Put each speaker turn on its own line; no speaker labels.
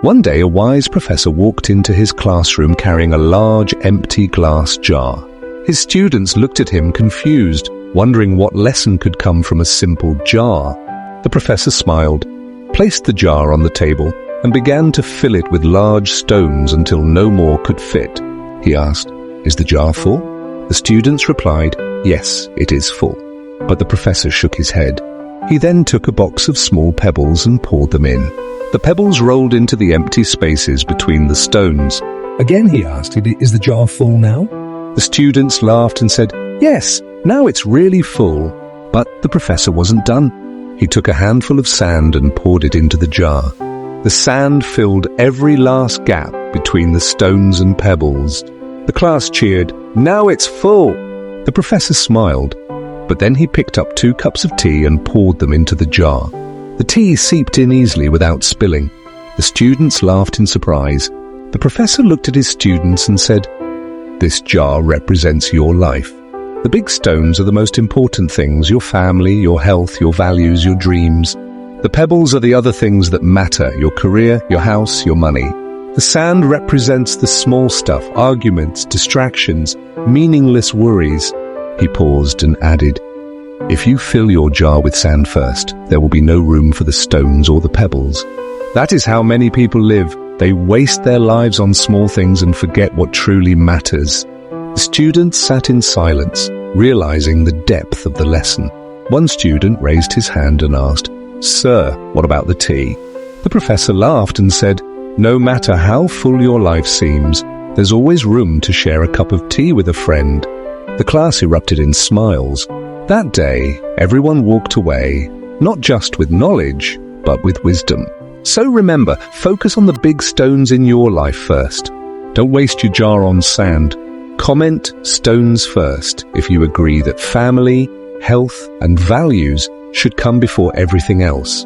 One day, a wise professor walked into his classroom carrying a large, empty glass jar. His students looked at him confused, wondering what lesson could come from a simple jar. The professor smiled, placed the jar on the table, and began to fill it with large stones until no more could fit. He asked, "Is the jar full?" The students replied, "Yes, it is full." But the professor shook his head. He then took a box of small pebbles and poured them in. The pebbles rolled into the empty spaces between the stones.
Again, he asked, "Is the jar full now?"
The students laughed and said, "Yes, now it's really full." But the professor wasn't done. He took a handful of sand and poured it into the jar. The sand filled every last gap between the stones and pebbles. The class cheered, "Now it's full." The professor smiled, but then he picked up 2 cups of tea and poured them into the jar. The tea seeped in easily without spilling. The students laughed in surprise. The professor looked at his students and said, "This jar represents your life. The big stones are the most important things: your family, your health, your values, your dreams. The pebbles are the other things that matter: your career, your house, your money. The sand represents the small stuff: arguments, distractions, meaningless worries." He paused and added, "If you fill your jar with sand first, there will be no room for the stones or the pebbles." That is how many people live. They waste their lives on small things and forget what truly matters. The students sat in silence, realizing the depth of the lesson. One student raised his hand and asked, "Sir, what about the tea?" The professor laughed and said, "No matter how full your life seems, there's always room to share a cup of tea with a friend." The class erupted in smiles. That day, everyone walked away, not just with knowledge, but with wisdom. So remember, focus on the big stones in your life first. Don't waste your jar on sand. Comment stones first if you agree that family, health, and values should come before everything else.